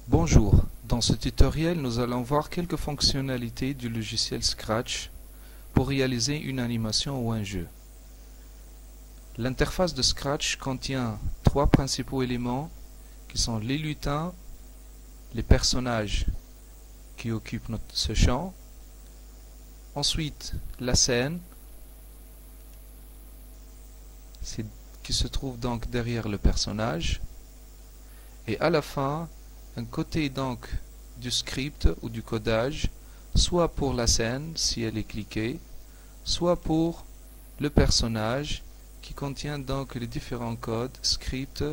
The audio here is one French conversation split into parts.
Bonjour, dans ce tutoriel nous allons voir quelques fonctionnalités du logiciel Scratch pour réaliser une animation ou un jeu. L'interface de Scratch contient trois principaux éléments qui sont les lutins, les personnages qui occupent ce champ, ensuite la scène qui se trouve donc derrière le personnage, et à la fin un côté donc du script ou du codage, soit pour la scène si elle est cliquée, soit pour le personnage qui contient donc les différents codes, scripts,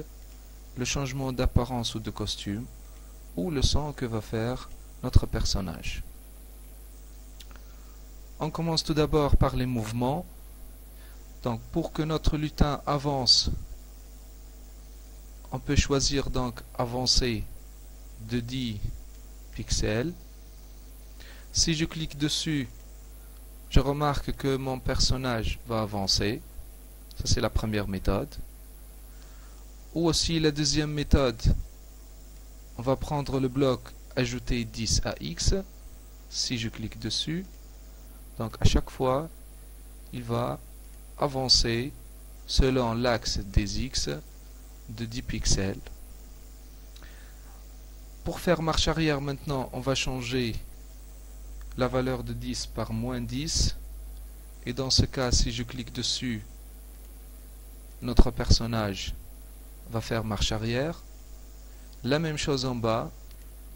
le changement d'apparence ou de costume, ou le son que va faire notre personnage. On commence tout d'abord par les mouvements. Donc pour que notre lutin avance, on peut choisir donc avancer de 10 pixels. Si je clique dessus, je remarque que mon personnage va avancer. Ça c'est la première méthode. Ou aussi la deuxième méthode, on va prendre le bloc ajouter 10 à X. Si je clique dessus, donc à chaque fois, il va avancer selon l'axe des X de 10 pixels. Pour faire marche arrière maintenant, on va changer la valeur de 10 par moins 10. Et dans ce cas, si je clique dessus, notre personnage va faire marche arrière. La même chose en bas.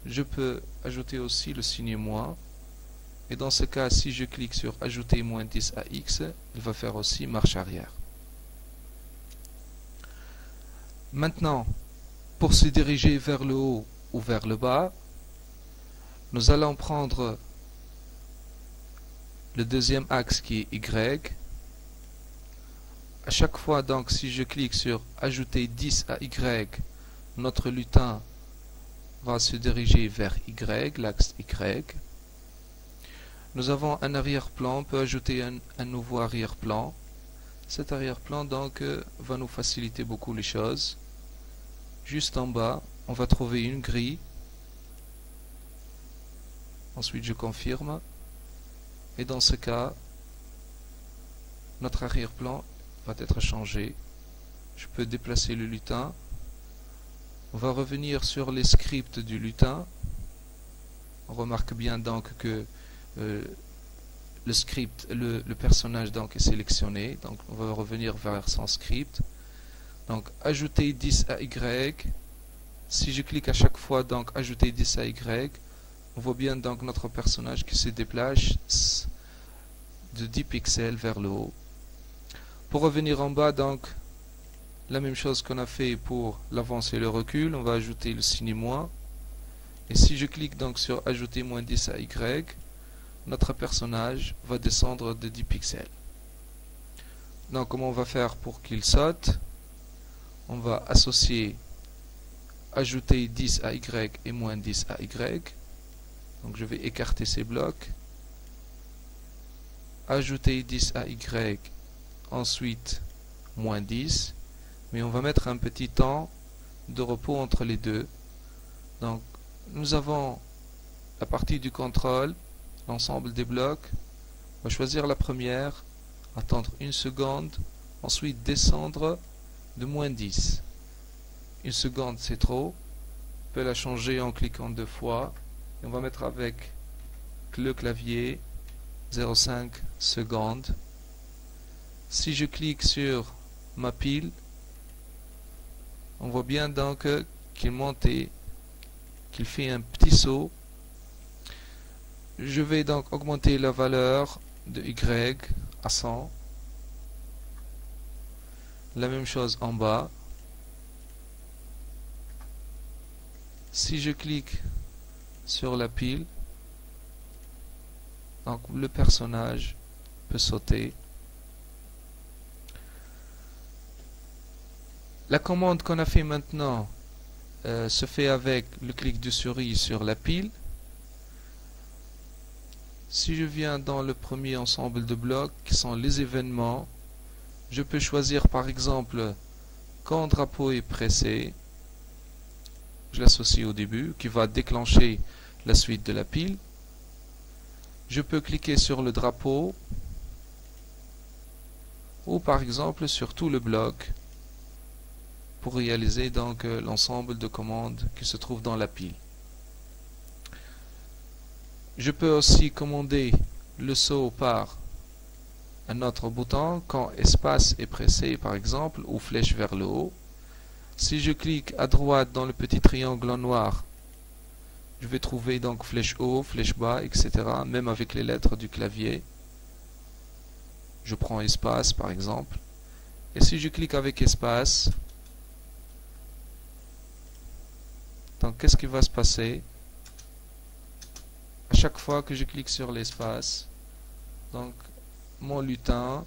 Je peux ajouter aussi le signe moins. Et dans ce cas, si je clique sur ajouter moins 10 à X, il va faire aussi marche arrière. Maintenant, pour se diriger vers le haut ou vers le bas, nous allons prendre le deuxième axe qui est Y. À chaque fois, donc, si je clique sur ajouter 10 à Y, notre lutin va se diriger vers Y, l'axe Y. Nous avons un arrière-plan, on peut ajouter un nouveau arrière-plan. Cet arrière-plan donc va nous faciliter beaucoup les choses. Juste en bas, on va trouver une grille. Ensuite, je confirme. Et dans ce cas, notre arrière-plan va être changé. Je peux déplacer le lutin. On va revenir sur les scripts du lutin. On remarque bien donc que le script, le personnage donc est sélectionné. Donc on va revenir vers son script. Donc ajouter 10 à Y. Si je clique à chaque fois donc ajouter 10 à Y, on voit bien donc notre personnage qui se déplace de 10 pixels vers le haut. Pour revenir en bas, donc la même chose qu'on a fait pour l'avance et le recul, on va ajouter le signe moins. Et si je clique donc sur ajouter moins 10 à Y, notre personnage va descendre de 10 pixels. Donc comment on va faire pour qu'il saute? On va associer ajouter 10 à Y et moins 10 à Y. Donc je vais écarter ces blocs. Ajouter 10 à Y, ensuite moins 10. Mais on va mettre un petit temps de repos entre les deux. Donc nous avons la partie du contrôle, l'ensemble des blocs. On va choisir la première, attendre une seconde, ensuite descendre de moins 10. Une seconde c'est trop. On peut la changer en cliquant deux fois. Et on va mettre avec le clavier 0,5 secondes. Si je clique sur ma pile, on voit bien donc qu'il monte et qu'il fait un petit saut. Je vais donc augmenter la valeur de Y à 100. La même chose en bas. Si je clique sur la pile, donc le personnage peut sauter. La commande qu'on a fait maintenant se fait avec le clic de souris sur la pile. Si je viens dans le premier ensemble de blocs qui sont les événements, je peux choisir par exemple quand drapeau est pressé. je l'associe au début, qui va déclencher la suite de la pile. Je peux cliquer sur le drapeau ou par exemple sur tout le bloc pour réaliser donc l'ensemble de commandes qui se trouvent dans la pile. Je peux aussi commander le saut par un autre bouton quand espace est pressé par exemple ou flèche vers le haut. Si je clique à droite dans le petit triangle en noir, je vais trouver donc flèche haut, flèche bas, etc. Même avec les lettres du clavier. Je prends espace par exemple. Et si je clique avec espace, donc qu'est-ce qui va se passer? À chaque fois que je clique sur l'espace, donc mon lutin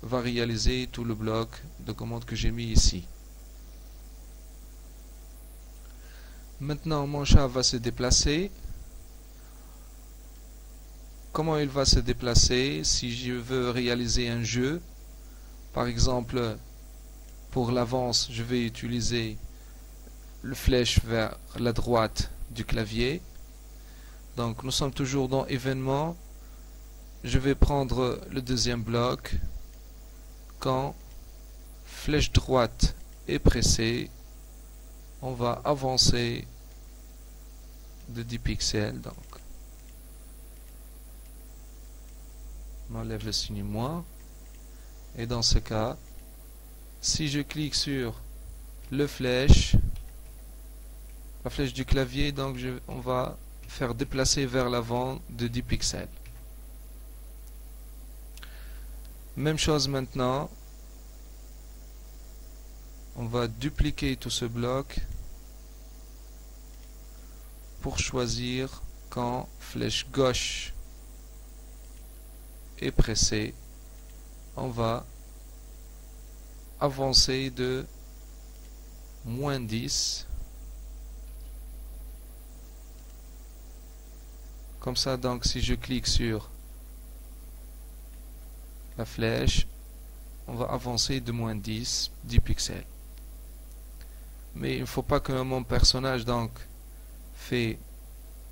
va réaliser tout le bloc de commande que j'ai mis ici. Maintenant mon chat va se déplacer. Comment il va se déplacer? Si je veux réaliser un jeu, par exemple pour l'avance, je vais utiliser le flèche vers la droite du clavier. Donc nous sommes toujours dans événements. Je vais prendre le deuxième bloc. Quand flèche droite est pressée, on va avancer de 10 pixels. Donc on enlève le signe moins. Et dans ce cas, si je clique sur le flèche, la flèche du clavier, donc on va faire déplacer vers l'avant de 10 pixels. Même chose maintenant, on va dupliquer tout ce bloc pour choisir quand flèche gauche est pressée, on va avancer de moins 10. Comme ça, donc, si je clique sur la flèche, on va avancer de moins 10 pixels. Mais il ne faut pas que mon personnage donc fait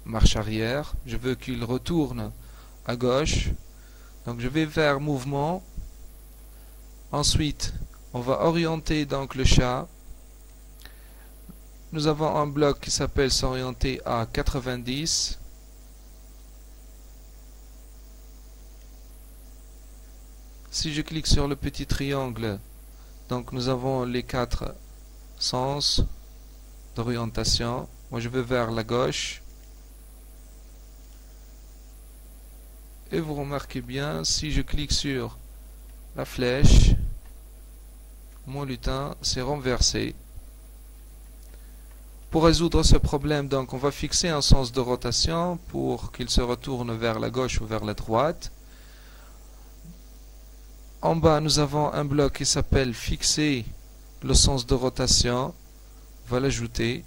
marche arrière. Je veux qu'il retourne à gauche. Donc je vais vers mouvement. Ensuite, on va orienter donc le chat. Nous avons un bloc qui s'appelle s'orienter à 90. Si je clique sur le petit triangle, donc nous avons les 4 sens d'orientation. Moi je vais vers la gauche. Et vous remarquez bien, si je clique sur la flèche, mon lutin s'est renversé. Pour résoudre ce problème, donc on va fixer un sens de rotation pour qu'il se retourne vers la gauche ou vers la droite. En bas, nous avons un bloc qui s'appelle fixer le sens de rotation. On va l'ajouter.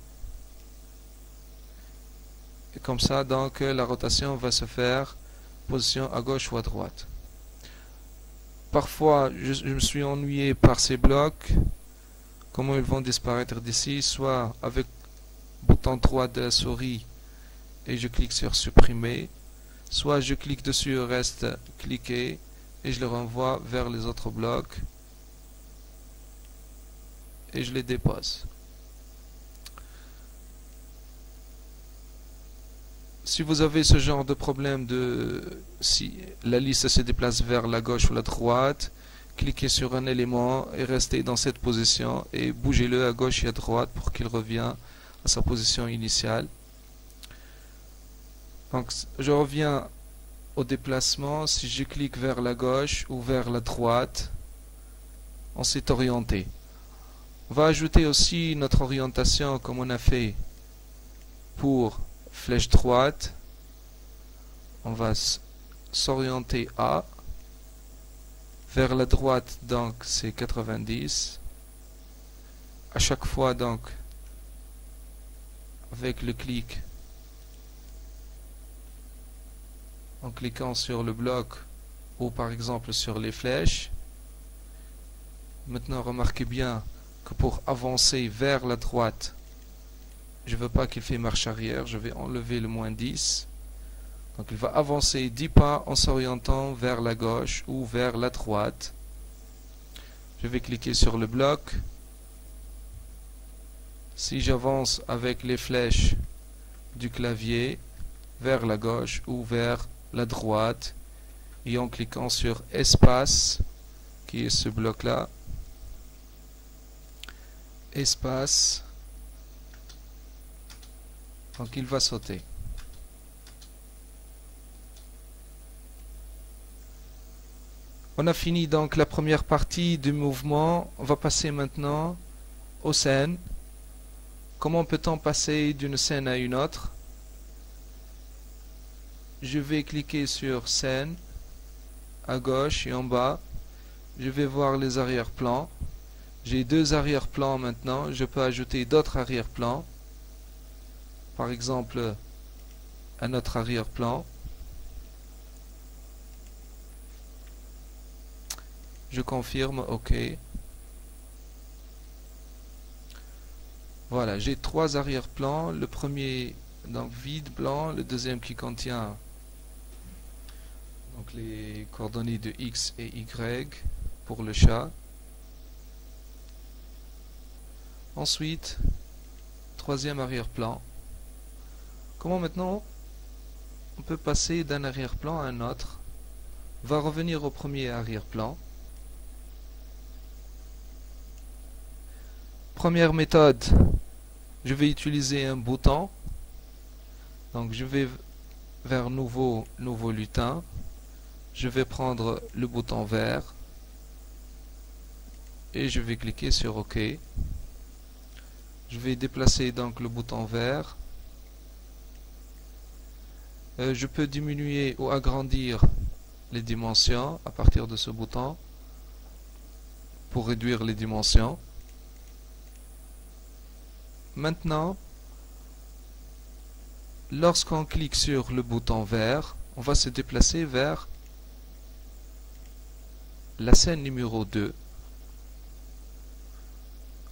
Et comme ça, donc, la rotation va se faire position à gauche ou à droite. Parfois, je me suis ennuyé par ces blocs. Comment ils vont disparaître d'ici? Soit avec le bouton droit de la souris et je clique sur supprimer. Soit je clique dessus, reste cliqué. Et je le renvoie vers les autres blocs et je les dépose. Si vous avez ce genre de problème si la liste se déplace vers la gauche ou la droite, cliquez sur un élément et restez dans cette position et bougez-le à gauche et à droite pour qu'il revienne à sa position initiale. Donc je reviens au déplacement. Si je clique vers la gauche ou vers la droite, on s'est orienté. On va ajouter aussi notre orientation comme on a fait pour flèche droite. On va s'orienter à vers la droite, donc c'est 90. À chaque fois, donc avec le clic, en cliquant sur le bloc ou par exemple sur les flèches. Maintenant remarquez bien que pour avancer vers la droite, je veux pas qu'il fait marche arrière, je vais enlever le moins 10. Donc il va avancer 10 pas en s'orientant vers la gauche ou vers la droite. Je vais cliquer sur le bloc. Si j'avance avec les flèches du clavier vers la gauche ou vers la droite, et en cliquant sur espace, qui est ce bloc là, espace, donc il va sauter. On a fini donc la première partie du mouvement. On va passer maintenant aux scènes. Comment peut-on passer d'une scène à une autre? Je vais cliquer sur scène à gauche et en bas. Je vais voir les arrière-plans. J'ai deux arrière-plans maintenant. Je peux ajouter d'autres arrière-plans. Par exemple, un autre arrière-plan. Je confirme, OK. Voilà, j'ai trois arrière-plans. Le premier donc vide, blanc. Le deuxième qui contient donc les coordonnées de X et Y pour le chat. Ensuite, troisième arrière-plan. Comment maintenant on peut passer d'un arrière-plan à un autre? On va revenir au premier arrière-plan. Première méthode, je vais utiliser un bouton. Donc je vais vers nouveau lutin. Je vais prendre le bouton vert et je vais cliquer sur OK. Je vais déplacer donc le bouton vert. Je peux diminuer ou agrandir les dimensions à partir de ce bouton pour réduire les dimensions. Maintenant, lorsqu'on clique sur le bouton vert, on va se déplacer vers la scène numéro 2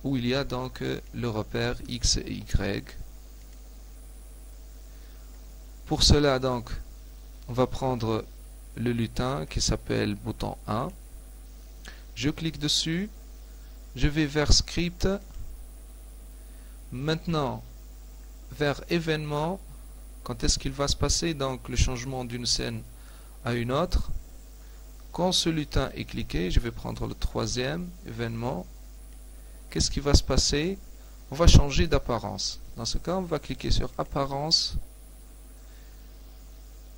où il y a donc le repère X et Y. Pour cela donc, on va prendre le lutin qui s'appelle bouton 1. Je clique dessus, je vais vers script. Maintenant, vers événement, quand est-ce qu'il va se passer donc le changement d'une scène à une autre? Quand ce lutin est cliqué, je vais prendre le troisième événement. Qu'est-ce qui va se passer? On va changer d'apparence. Dans ce cas, on va cliquer sur apparence.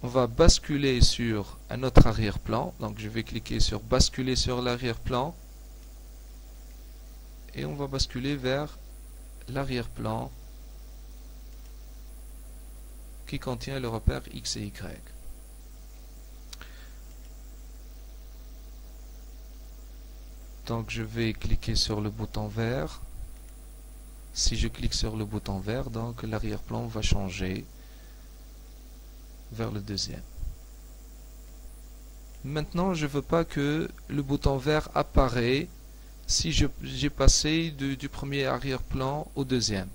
On va basculer sur un autre arrière-plan. Donc je vais cliquer sur basculer sur l'arrière-plan. Et on va basculer vers l'arrière-plan qui contient le repère X et Y. Donc je vais cliquer sur le bouton vert. Si je clique sur le bouton vert, donc l'arrière-plan va changer vers le deuxième. Maintenant, je ne veux pas que le bouton vert apparaît si j'ai passé du premier arrière-plan au deuxième.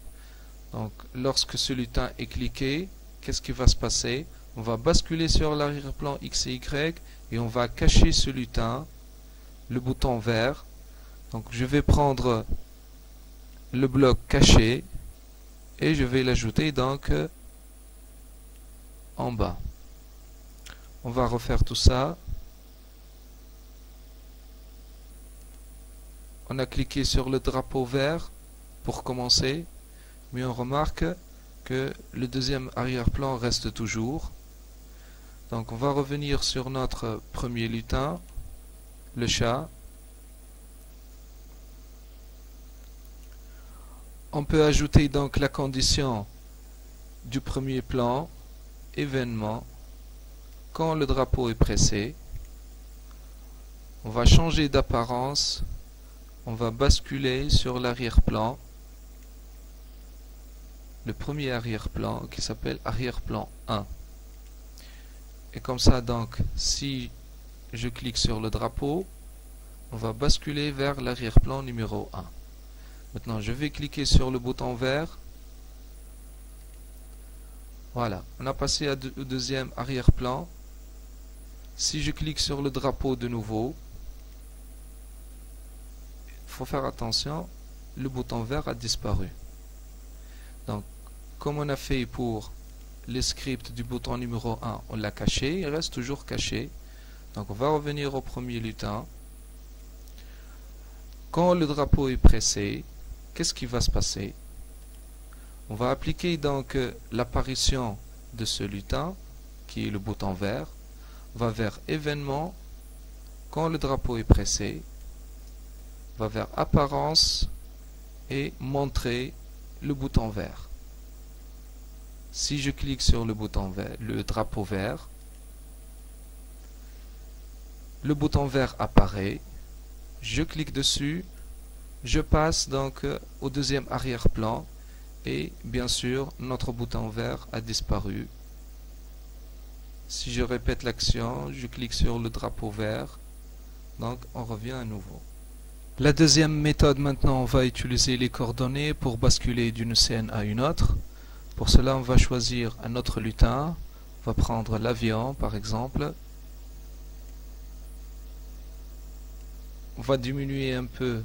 Donc lorsque ce lutin est cliqué, qu'est-ce qui va se passer? On va basculer sur l'arrière-plan X et Y et on va cacher ce lutin, le bouton vert. Donc je vais prendre le bloc caché et je vais l'ajouter donc en bas. On va refaire tout ça. On a cliqué sur le drapeau vert pour commencer, mais on remarque que le deuxième arrière-plan reste toujours. Donc on va revenir sur notre premier lutin, le chat. On peut ajouter donc la condition du premier plan, événement, quand le drapeau est pressé. On va changer d'apparence, on va basculer sur l'arrière-plan, le premier arrière-plan qui s'appelle arrière-plan 1. Et comme ça donc, si je clique sur le drapeau, on va basculer vers l'arrière-plan numéro 1. Maintenant, je vais cliquer sur le bouton vert. Voilà, on a passé au deuxième arrière-plan. Si je clique sur le drapeau de nouveau, il faut faire attention, le bouton vert a disparu. Donc, comme on a fait pour les scripts du bouton numéro 1, on l'a caché, il reste toujours caché. Donc, on va revenir au premier lutin. Quand le drapeau est pressé, qu'est-ce qui va se passer? On va appliquer donc l'apparition de ce lutin, qui est le bouton vert. On va vers événement, quand le drapeau est pressé, on va vers apparence et montrer le bouton vert. Si je clique sur le bouton vert, le drapeau vert, le bouton vert apparaît, je clique dessus, je passe donc au deuxième arrière-plan et bien sûr notre bouton vert a disparu. Si je répète l'action, je clique sur le drapeau vert, donc on revient à nouveau. La deuxième méthode maintenant, on va utiliser les coordonnées pour basculer d'une scène à une autre. Pour cela, on va choisir un autre lutin. On va prendre l'avion par exemple. On va diminuer un peu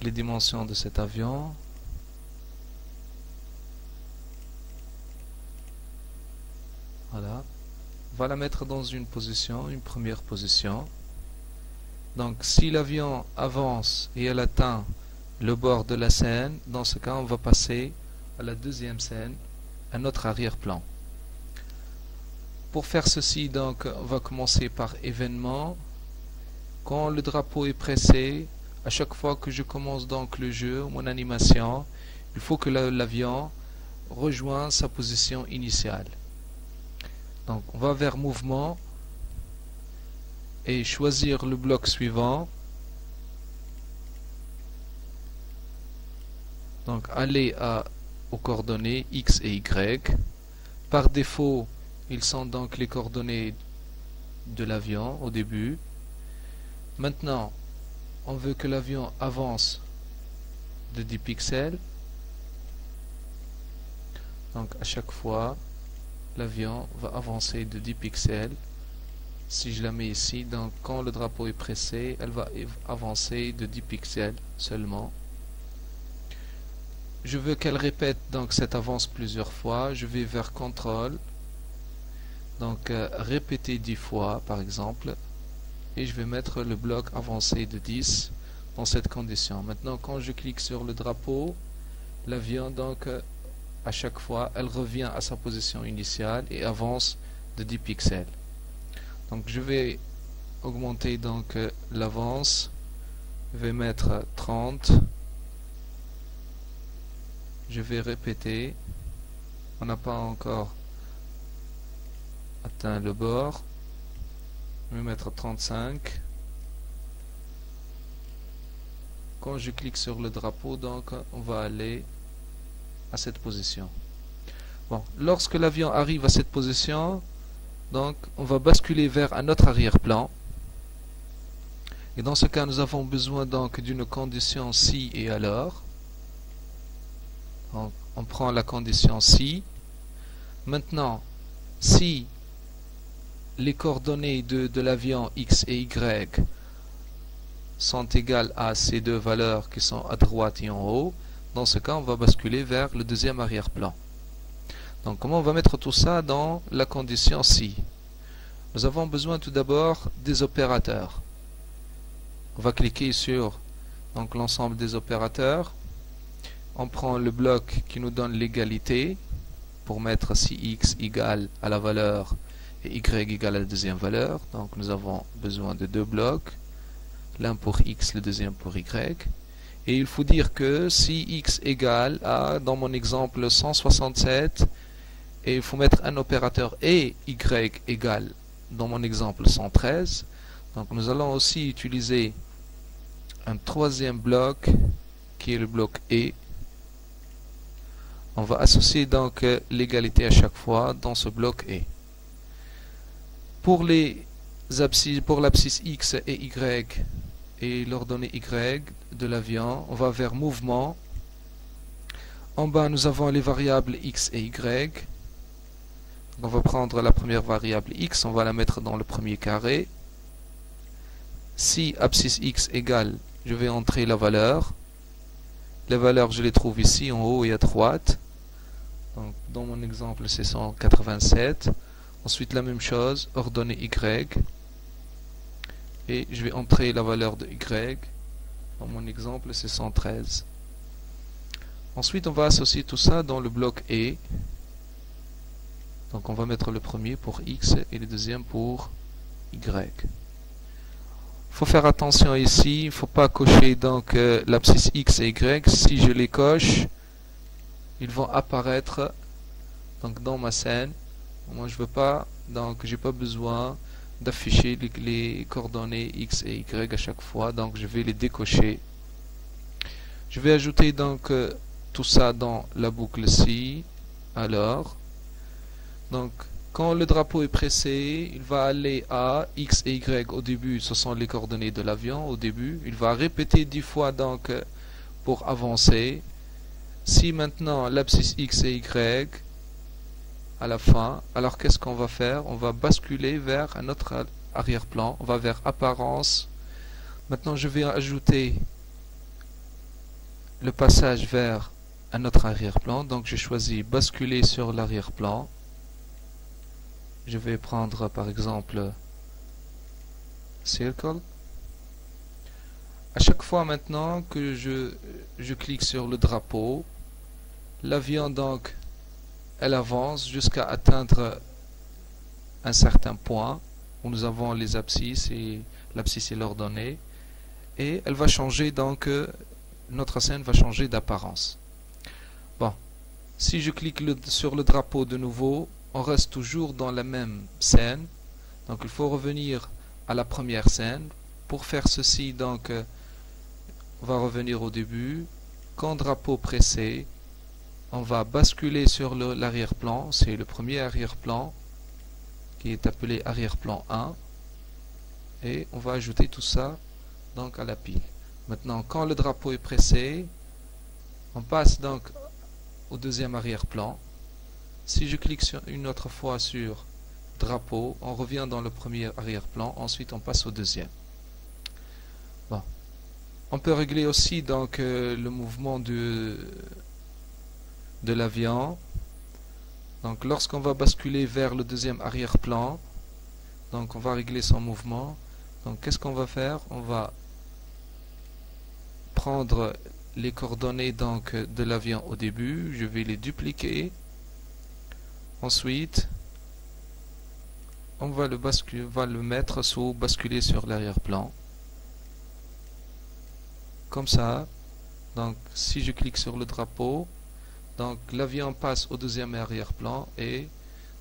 les dimensions de cet avion. Voilà. On va la mettre dans une position, une première position. Donc si l'avion avance et elle atteint le bord de la scène, dans ce cas on va passer à la deuxième scène, à notre arrière-plan. Pour faire ceci, donc on va commencer par événement. Quand le drapeau est pressé, à chaque fois que je commence donc le jeu, mon animation, il faut que l'avion rejoigne sa position initiale. Donc on va vers mouvement et choisir le bloc suivant. Donc aller aux coordonnées X et Y. Par défaut, ils sont donc les coordonnées de l'avion au début. Maintenant, on veut que l'avion avance de 10 pixels. Donc à chaque fois, l'avion va avancer de 10 pixels. Si je la mets ici, donc quand le drapeau est pressé, elle va avancer de 10 pixels seulement. Je veux qu'elle répète donc cette avance plusieurs fois. Je vais vers contrôle, donc répéter 10 fois par exemple, et je vais mettre le bloc avancé de 10 dans cette condition. Maintenant quand je clique sur le drapeau, l'avion donc à chaque fois elle revient à sa position initiale et avance de 10 pixels. Donc je vais augmenter donc l'avance, je vais mettre 30, je vais répéter, on n'a pas encore atteint le bord, je vais mettre 35. Quand je clique sur le drapeau, donc on va aller à cette position. Bon, lorsque l'avion arrive à cette position, donc on va basculer vers un autre arrière-plan. Et dans ce cas, nous avons besoin donc d'une condition si et alors. Donc, on prend la condition si. Maintenant, si les coordonnées de l'avion X et Y sont égales à ces deux valeurs qui sont à droite et en haut, dans ce cas, on va basculer vers le deuxième arrière-plan. Donc, comment on va mettre tout ça dans la condition si? Nous avons besoin tout d'abord des opérateurs. On va cliquer sur l'ensemble des opérateurs. On prend le bloc qui nous donne l'égalité pour mettre si x égale à la valeur et y égale à la deuxième valeur. Donc nous avons besoin de deux blocs, l'un pour x, le deuxième pour y. Et il faut dire que si x égale à, dans mon exemple, 167, et il faut mettre un opérateur et y égale, dans mon exemple, 113. Donc nous allons aussi utiliser un troisième bloc qui est le bloc et. On va associer donc l'égalité à chaque fois dans ce bloc et. Pour l'abscisse x et y et l'ordonnée y de l'avion, on va vers mouvement. En bas, nous avons les variables x et y. On va prendre la première variable x, on va la mettre dans le premier carré. Si abscisse x égale, je vais entrer la valeur. Les valeurs, je les trouve ici en haut et à droite. Donc, dans mon exemple, c'est 187. Ensuite, la même chose, ordonnée y. Et je vais entrer la valeur de y. Dans mon exemple, c'est 113. Ensuite, on va associer tout ça dans le bloc E. Donc, on va mettre le premier pour x et le deuxième pour y. Il faut faire attention ici, il ne faut pas cocher donc l'abscisse x et y. Si je les coche, ils vont apparaître donc dans ma scène. Moi je veux pas, donc j'ai pas besoin d'afficher les coordonnées x et y à chaque fois, donc je vais les décocher. Je vais ajouter donc tout ça dans la boucle ci. Alors, donc quand le drapeau est pressé, il va aller à x et y au début, ce sont les coordonnées de l'avion au début. Il va répéter 10 fois donc pour avancer. Si maintenant l'abscisse x et y à la fin, alors qu'est-ce qu'on va faire? On va basculer vers un autre arrière-plan, on va vers apparence. Maintenant je vais ajouter le passage vers un autre arrière-plan, donc je choisis basculer sur l'arrière-plan. Je vais prendre par exemple Circle. À chaque fois maintenant que je clique sur le drapeau, l'avion donc elle avance jusqu'à atteindre un certain point où nous avons les abscisses et l'abscisse est l'ordonnée, et elle va changer donc notre scène va changer d'apparence. Bon, si je clique sur le drapeau de nouveau, on reste toujours dans la même scène. Donc il faut revenir à la première scène. Pour faire ceci, donc on va revenir au début. Quand drapeau pressé, on va basculer sur l'arrière-plan. C'est le premier arrière-plan qui est appelé arrière-plan 1. Et on va ajouter tout ça donc à la pile. Maintenant, quand le drapeau est pressé, on passe donc au deuxième arrière-plan. Si je clique une autre fois sur drapeau, on revient dans le premier arrière-plan, ensuite on passe au deuxième. Bon. On peut régler aussi donc le mouvement de l'avion. Donc lorsqu'on va basculer vers le deuxième arrière-plan, donc on va régler son mouvement. Donc qu'est-ce qu'on va faire? On va prendre les coordonnées donc de l'avion au début, je vais les dupliquer. Ensuite, on va le mettre sous basculer sur l'arrière-plan. Comme ça. Donc, si je clique sur le drapeau, donc l'avion passe au deuxième arrière-plan et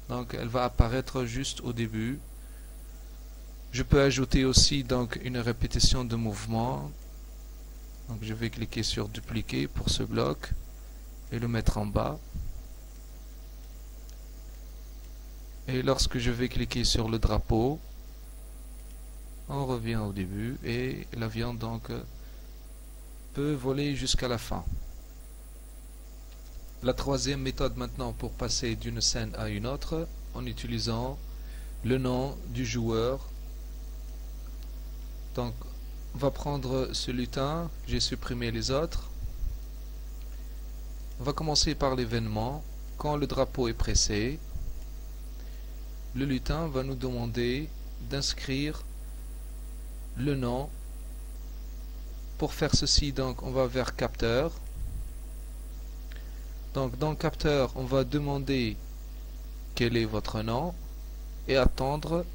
donc elle va apparaître juste au début. Je peux ajouter aussi donc une répétition de mouvement. Donc, je vais cliquer sur dupliquer pour ce bloc et le mettre en bas. Et lorsque je vais cliquer sur le drapeau, on revient au début et l'avion donc peut voler jusqu'à la fin. La troisième méthode maintenant pour passer d'une scène à une autre en utilisant le nom du joueur. Donc on va prendre ce lutin, j'ai supprimé les autres. On va commencer par l'événement. Quand le drapeau est pressé, le lutin va nous demander d'inscrire le nom. Pour faire ceci, donc on va vers capteur. Donc dans capteur, on va demander quel est votre nom et attendre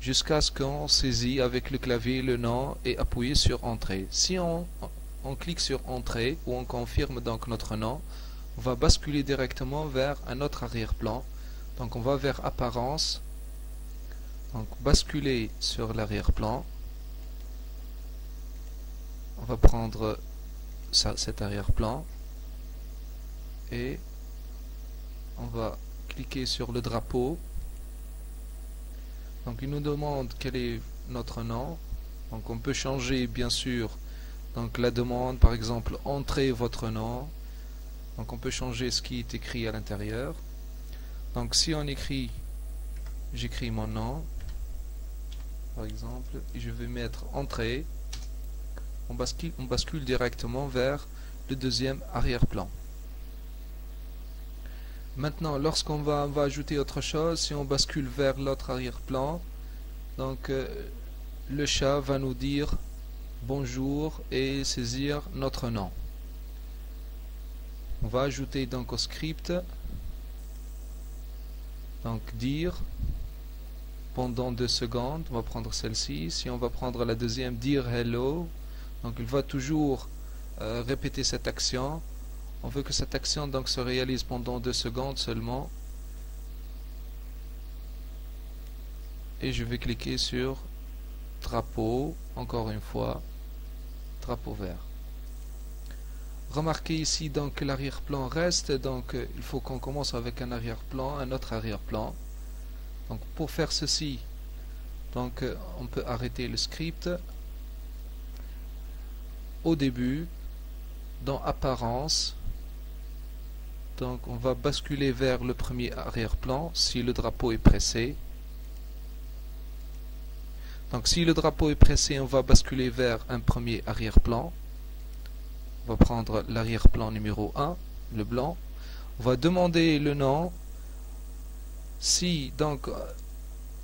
jusqu'à ce qu'on saisit avec le clavier le nom et appuyer sur entrée. Si on clique sur entrée ou on confirme donc notre nom, on va basculer directement vers un autre arrière-plan. Donc on va vers apparence. Donc basculer sur l'arrière-plan. On va prendre cet arrière-plan et on va cliquer sur le drapeau. Donc il nous demande quel est notre nom. Donc on peut changer bien sûr donc la demande, par exemple entrez votre nom. Donc on peut changer ce qui est écrit à l'intérieur. Donc si on écrit j'écris mon nom, par exemple, et je vais mettre entrée. On bascule directement vers le deuxième arrière-plan. Maintenant, lorsqu'on va ajouter autre chose, si on bascule vers l'autre arrière-plan, donc le chat va nous dire bonjour et saisir notre nom. On va ajouter donc au script, donc dire pendant 2 secondes. On va prendre celle-ci. Si on va prendre la deuxième, dire hello, donc il va toujours répéter cette action. On veut que cette action donc se réalise pendant 2 secondes seulement. Et je vais cliquer sur drapeau, encore une fois, drapeau vert. Remarquez ici donc que l'arrière-plan reste, donc il faut qu'on commence avec un arrière-plan, un autre arrière-plan. Donc pour faire ceci, donc on peut arrêter le script. Au début, dans apparence, donc on va basculer vers le premier arrière-plan si le drapeau est pressé. Donc si le drapeau est pressé, on va basculer vers un premier arrière-plan. On va prendre l'arrière-plan numéro 1, le blanc. On va demander le nom. Si donc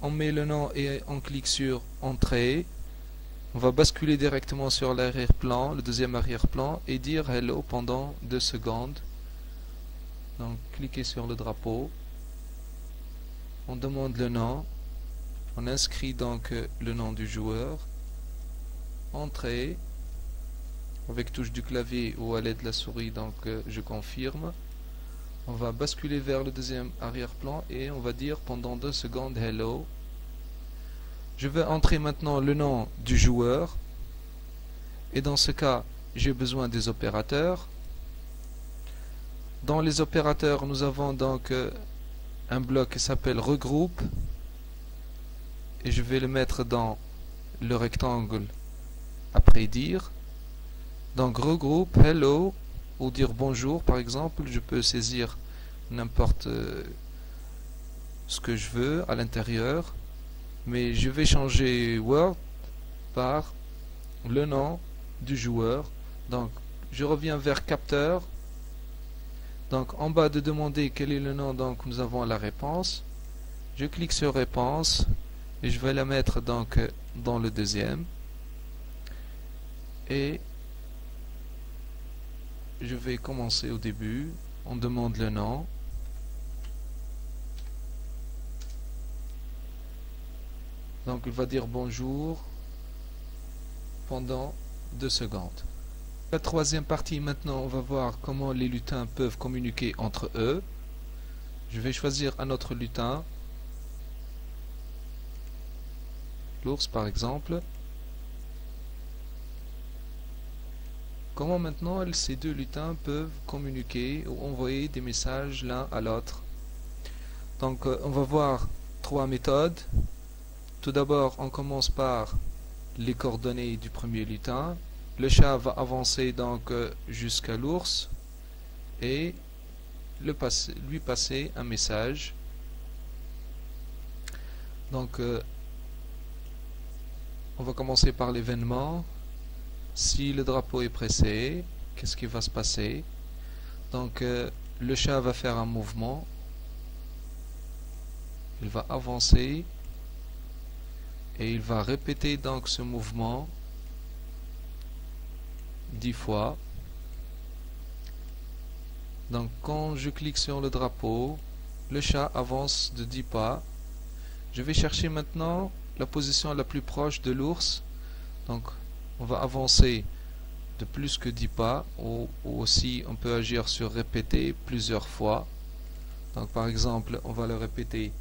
on met le nom et on clique sur entrée, on va basculer directement sur l'arrière-plan, le deuxième arrière-plan, et dire hello pendant 2 secondes. Donc cliquez sur le drapeau, on demande le nom, on inscrit donc le nom du joueur, entrée, avec touche du clavier ou à l'aide de la souris, donc je confirme. On va basculer vers le deuxième arrière-plan et on va dire pendant 2 secondes hello. Je vais entrer maintenant le nom du joueur, et dans ce cas j'ai besoin des opérateurs. Dans les opérateurs, nous avons donc un bloc qui s'appelle regroupe, et je vais le mettre dans le rectangle après dire. Donc regroupe hello, ou dire bonjour par exemple. Je peux saisir n'importe ce que je veux à l'intérieur, mais je vais changer Word par le nom du joueur. Donc je reviens vers capteur. Donc en bas de demander quel est le nom, donc nous avons la réponse. Je clique sur réponse et je vais la mettre donc dans le deuxième. Et je vais commencer au début. On demande le nom. Donc il va dire bonjour pendant 2 secondes. La troisième partie, maintenant on va voir comment les lutins peuvent communiquer entre eux. Je vais choisir un autre lutin, l'ours par exemple. Comment maintenant ces 2 lutins peuvent communiquer ou envoyer des messages l'un à l'autre. Donc on va voir 3 méthodes. Tout d'abord on commence par les coordonnées du premier lutin. Le chat va avancer donc jusqu'à l'ours et lui passer un message. Donc on va commencer par l'événement. Si le drapeau est pressé, qu'est-ce qui va se passer? Donc le chat va faire un mouvement. Il va avancer et il va répéter donc ce mouvement 10 fois. Donc quand je clique sur le drapeau, le chat avance de 10 pas. Je vais chercher maintenant la position la plus proche de l'ours. Donc on va avancer de plus que 10 pas, ou aussi on peut agir sur répéter plusieurs fois. Donc par exemple on va le répéter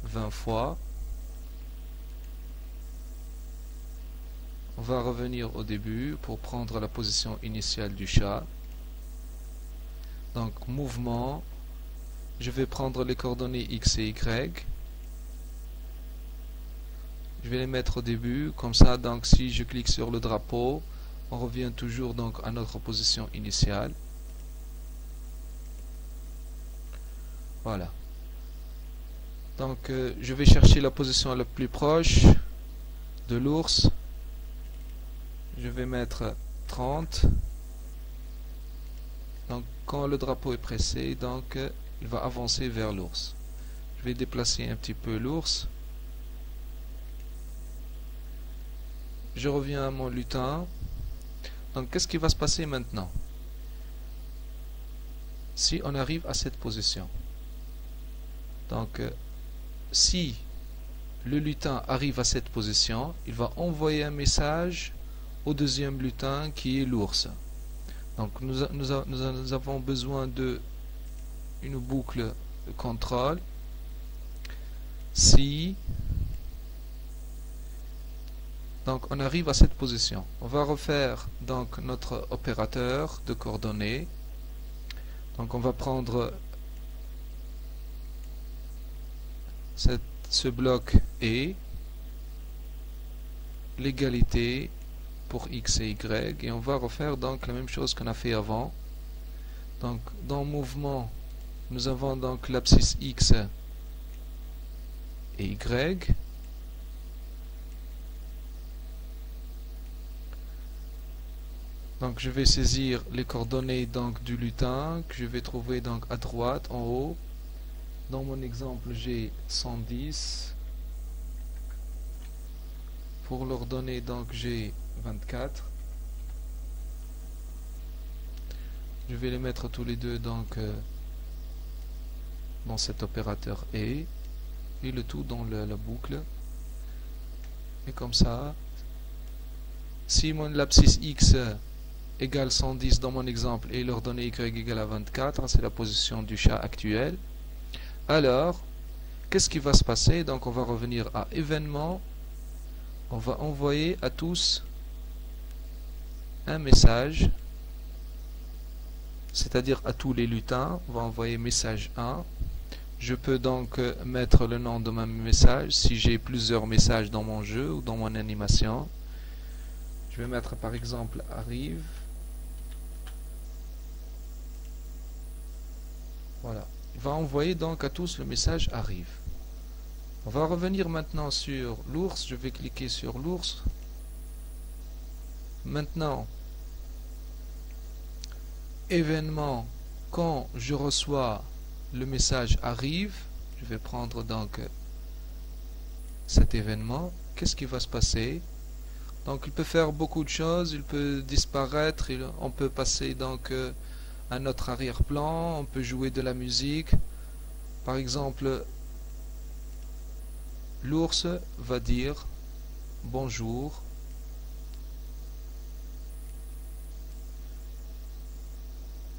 20 fois. On va revenir au début pour prendre la position initiale du chat. Donc mouvement, je vais prendre les coordonnées X et Y. Je vais les mettre au début, comme ça donc si je clique sur le drapeau, on revient toujours donc à notre position initiale. Voilà. Donc je vais chercher la position la plus proche de l'ours. Je vais mettre 30. Donc quand le drapeau est pressé, donc il va avancer vers l'ours. Je vais déplacer un petit peu l'ours. Je reviens à mon lutin. Donc qu'est-ce qui va se passer maintenant? Si on arrive à cette position. Donc si le lutin arrive à cette position, il va envoyer un message au deuxième lutin qui est l'ours. Donc nous avons besoin de une boucle de contrôle. Si donc on arrive à cette position, on va refaire donc notre opérateur de coordonnées. Donc on va prendre ce bloc et l'égalité pour x et y, et on va refaire donc la même chose qu'on a fait avant. Donc dans mouvement, nous avons donc l'abscisse x et y. Donc je vais saisir les coordonnées donc du lutin que je vais trouver donc à droite en haut. Dans mon exemple, j'ai 110. Pour l'ordonnée, donc j'ai 24. Je vais les mettre tous les deux donc dans cet opérateur et le tout dans la boucle. Et comme ça, si mon l'abscisse x égale 110 dans mon exemple et l'ordonnée y égale à 24, c'est la position du chat actuel. Alors, qu'est-ce qui va se passer? Donc on va revenir à événement. On va envoyer à tous un message, c'est-à-dire à tous les lutins. On va envoyer message 1. Je peux donc mettre le nom de mon message si j'ai plusieurs messages dans mon jeu ou dans mon animation. Je vais mettre par exemple arrive. Voilà. Il va envoyer donc à tous le message arrive. On va revenir maintenant sur l'ours. Je vais cliquer sur l'ours. Maintenant, événement, quand je reçois le message arrive, je vais prendre donc cet événement. Qu'est-ce qui va se passer? Donc il peut faire beaucoup de choses, il peut disparaître, on peut passer donc à notre arrière-plan, on peut jouer de la musique. Par exemple, l'ours va dire bonjour.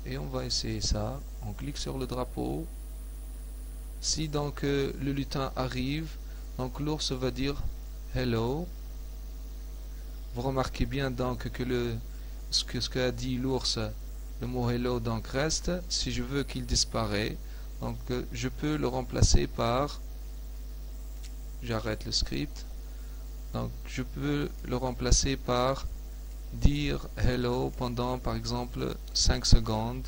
Et on va essayer ça. On clique sur le drapeau. Si donc le lutin arrive, donc l'ours va dire hello. Vous remarquez bien donc que ce qu'a dit l'ours, le mot hello donc reste. Si je veux qu'il disparaisse, donc je peux le remplacer par, j'arrête le script, donc je peux le remplacer par dire hello pendant par exemple 5 secondes.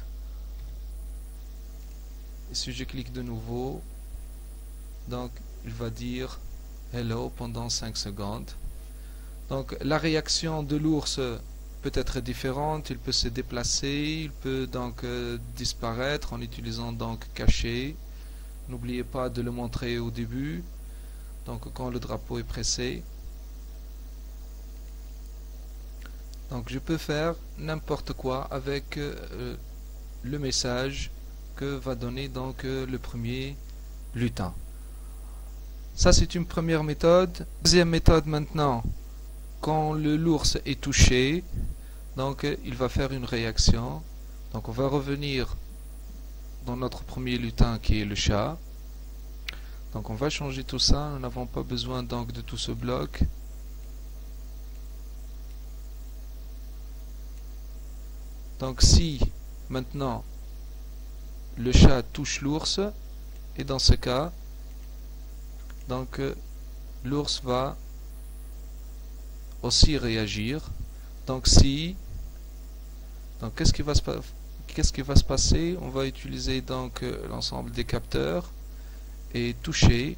Et si je clique de nouveau, donc il va dire hello pendant 5 secondes. Donc la réaction de l'ours peut être différente, il peut se déplacer, il peut donc disparaître en utilisant donc caché. N'oubliez pas de le montrer au début, donc quand le drapeau est pressé. Donc je peux faire n'importe quoi avec le message que va donner donc le premier lutin. Ça c'est une première méthode. Deuxième méthode maintenant, quand l'ours est touché, donc il va faire une réaction. Donc on va revenir dans notre premier lutin qui est le chat. Donc on va changer tout ça, nous n'avons pas besoin donc de tout ce bloc. Donc si maintenant le chat touche l'ours, et dans ce cas, donc l'ours va aussi réagir. Donc si, donc qu'est-ce qui va se passer? On va utiliser donc l'ensemble des capteurs est touché.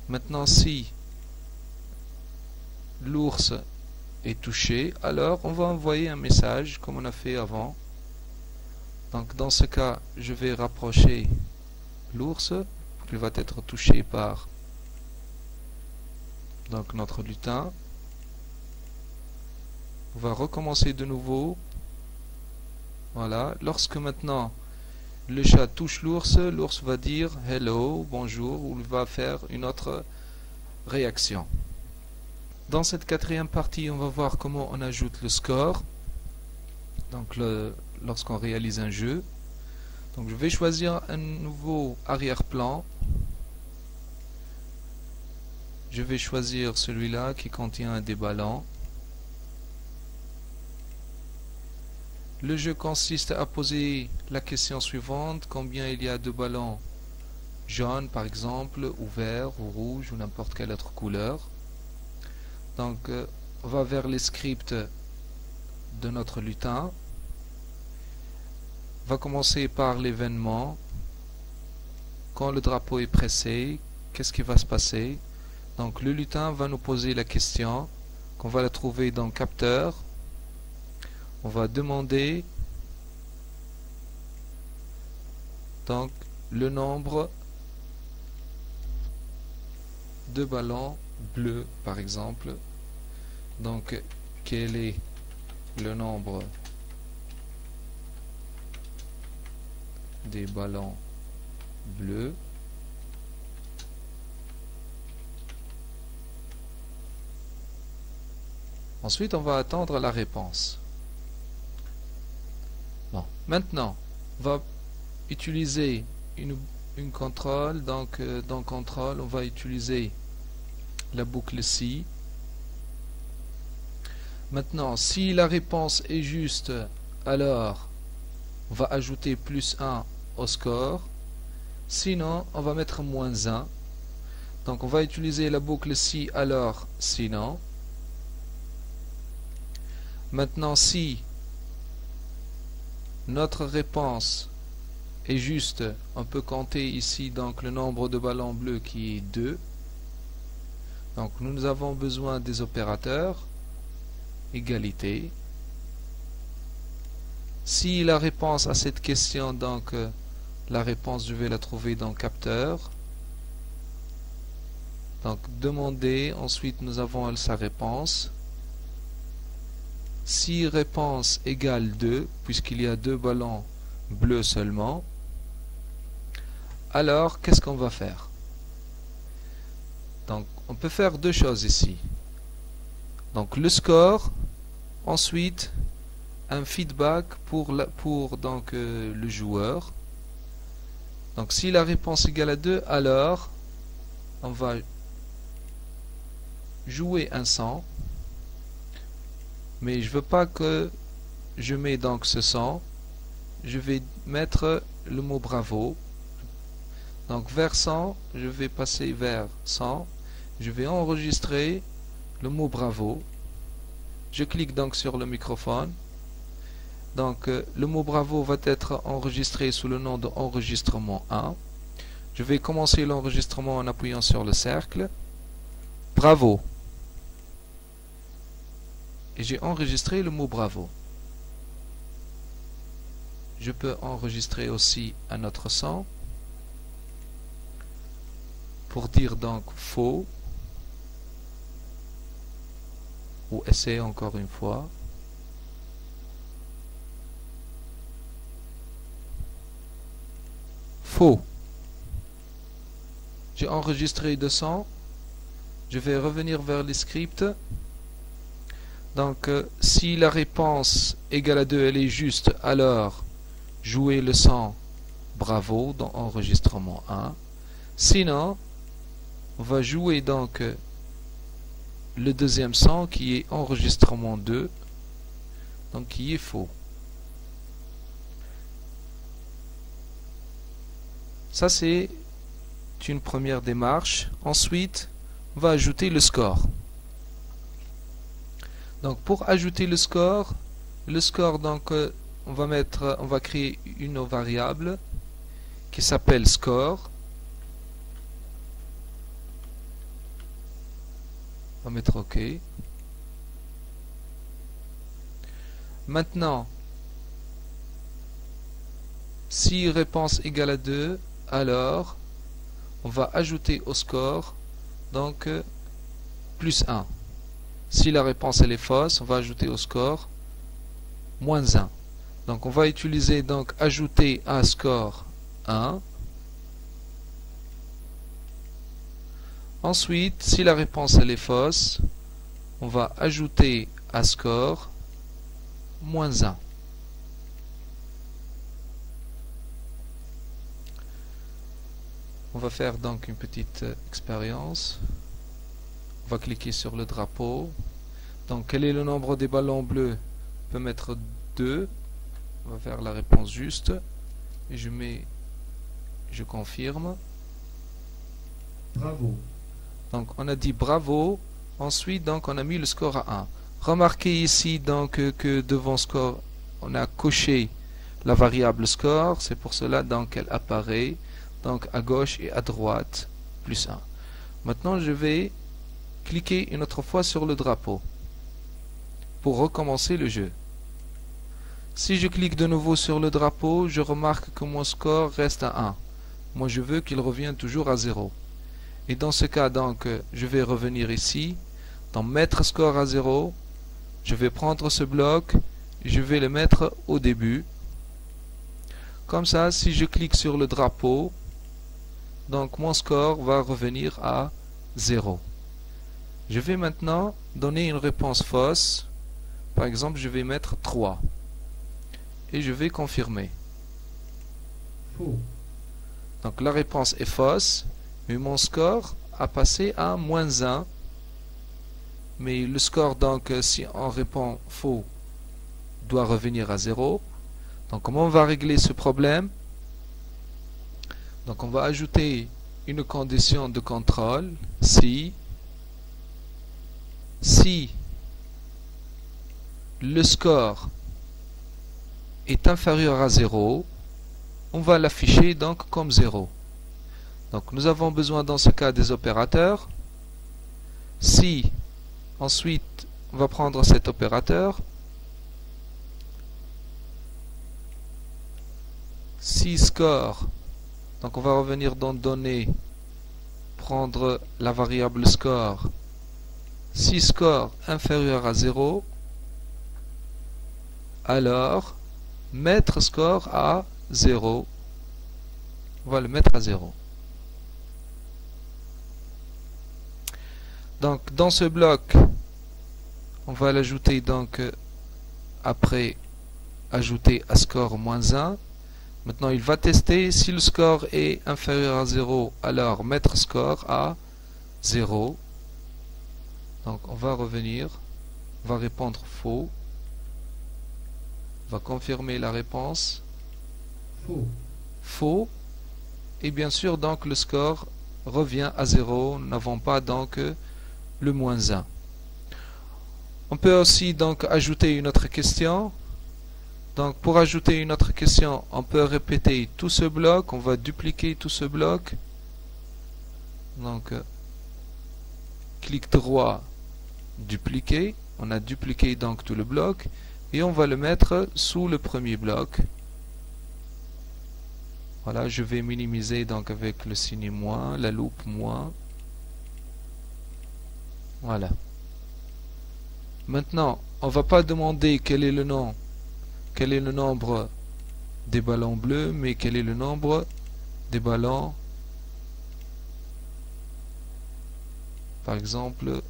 Maintenant, si l'ours est touché, alors on va envoyer un message comme on a fait avant. Donc dans ce cas, je vais rapprocher l'ours, qui va être touché par donc notre lutin. On va recommencer de nouveau. Voilà, lorsque maintenant le chat touche l'ours, l'ours va dire hello, bonjour, ou il va faire une autre réaction. Dans cette quatrième partie, on va voir comment on ajoute le score. Donc lorsqu'on réalise un jeu. Donc je vais choisir un nouveau arrière-plan. Je vais choisir celui-là qui contient des ballons. Le jeu consiste à poser la question suivante: combien il y a de ballons jaunes par exemple, ou verts, ou rouges, ou n'importe quelle autre couleur. Donc on va vers les scripts de notre lutin. On va commencer par l'événement. Quand le drapeau est pressé, qu'est-ce qui va se passer? Donc le lutin va nous poser la question, qu'on va la trouver dans capteur. On va demander donc le nombre de ballons bleus par exemple. Donc quel est le nombre des ballons bleus? Ensuite on va attendre la réponse. Bon, maintenant on va utiliser une contrôle. Donc dans contrôle on va utiliser la boucle si. Maintenant si la réponse est juste, alors on va ajouter +1 au score, sinon on va mettre -1. Donc on va utiliser la boucle si, alors sinon. Maintenant si notre réponse est juste, on peut compter ici donc le nombre de ballons bleus qui est 2. Donc nous avons besoin des opérateurs égalité. Si la réponse à cette question, donc la réponse je vais la trouver dans capteur. Donc demander, ensuite nous avons sa réponse. Si réponse égale 2, puisqu'il y a 2 ballons bleus seulement, alors qu'est-ce qu'on va faire? Donc on peut faire deux choses ici. Donc le score, ensuite un feedback pour le joueur. Donc si la réponse égale à 2, alors on va jouer un son. Mais je veux pas que je mets donc ce son. Je vais mettre le mot bravo. Donc vers 100, je vais passer vers 100. Je vais enregistrer le mot bravo. Je clique donc sur le microphone. Donc le mot bravo va être enregistré sous le nom d'enregistrement 1. Je vais commencer l'enregistrement en appuyant sur le cercle. Bravo. Et j'ai enregistré le mot bravo. Je peux enregistrer aussi un autre son pour dire donc faux, ou essayer encore une fois. Faux. J'ai enregistré 2 sons. Je vais revenir vers les scripts. Donc si la réponse égale à 2, elle est juste, alors jouez le son bravo dans enregistrement 1. Sinon, on va jouer donc le deuxième son qui est enregistrement 2, donc qui est faux. Ça c'est une première démarche. Ensuite, on va ajouter le score. Donc pour ajouter le score donc on va créer une variable qui s'appelle score. On va mettre OK. Maintenant, si réponse égale à 2, alors on va ajouter au score donc plus 1. Si la réponse elle est fausse, on va ajouter au score moins 1. Donc on va utiliser donc ajouter à score 1. Ensuite, si la réponse elle est fausse, on va ajouter à score moins 1. On va faire donc une petite expérience. On va cliquer sur le drapeau. Donc quel est le nombre des ballons bleus? On peut mettre 2. On va faire la réponse juste. Et je confirme. Bravo. Donc on a dit bravo. Ensuite donc on a mis le score à 1. Remarquez ici donc que devant score on a coché la variable score. C'est pour cela donc qu'elle apparaît donc à gauche et à droite plus 1. Maintenant je vais cliquer une autre fois sur le drapeau pour recommencer le jeu. Si je clique de nouveau sur le drapeau, je remarque que mon score reste à 1. Moi je veux qu'il revienne toujours à 0. Et dans ce cas donc je vais revenir ici dans mettre score à 0. Je vais prendre ce bloc et je vais le mettre au début. Comme ça, si je clique sur le drapeau, donc mon score va revenir à 0. Je vais maintenant donner une réponse fausse. Par exemple, je vais mettre 3. Et je vais confirmer. Faux. Donc la réponse est fausse, mais mon score a passé à moins 1. Mais le score, donc, si on répond faux, doit revenir à 0. Donc comment on va régler ce problème? Donc on va ajouter une condition de contrôle. Si le score est inférieur à 0, on va l'afficher donc comme 0. Donc nous avons besoin dans ce cas des opérateurs. Si ensuite on va prendre cet opérateur, si score, donc on va revenir dans données, prendre la variable score. Si score inférieur à 0, alors mettre score à 0. On va le mettre à 0. Donc dans ce bloc, on va l'ajouter donc après ajouter à score moins 1. Maintenant il va tester si le score est inférieur à 0, alors mettre score à 0. Donc on va revenir, on va répondre faux. On va confirmer la réponse. Faux. Faux. Et bien sûr donc le score revient à 0. Nous n'avons pas donc le moins 1. On peut aussi donc ajouter une autre question. Donc pour ajouter une autre question, on peut répéter tout ce bloc. On va dupliquer tout ce bloc. Donc clic droit, dupliquer. On a dupliqué donc tout le bloc. Et on va le mettre sous le premier bloc. Voilà, je vais minimiser donc avec le signe moins, la loupe moins. Voilà. Maintenant, on va pas demander quel est le nom, quel est le nombre des ballons bleus, mais quel est le nombre des ballons, par exemple,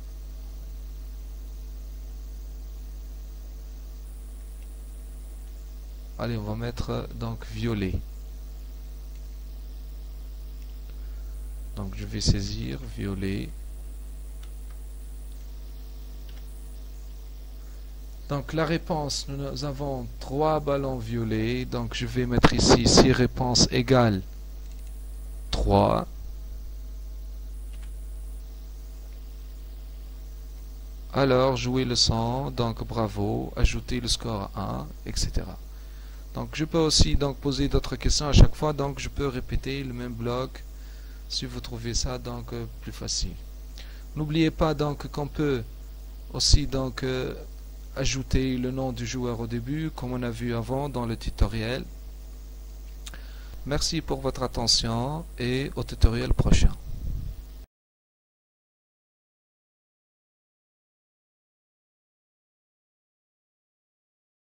allez, on va mettre donc violet. Donc je vais saisir violet. Donc la réponse, nous avons 3 ballons violets. Donc je vais mettre ici si réponse égale 3. Alors jouer le son, donc bravo, ajouter le score à 1, etc. Donc je peux aussi donc poser d'autres questions à chaque fois, donc je peux répéter le même bloc si vous trouvez ça donc plus facile. N'oubliez pas donc qu'on peut aussi donc ajouter le nom du joueur au début comme on a vu avant dans le tutoriel. Merci pour votre attention et au tutoriel prochain.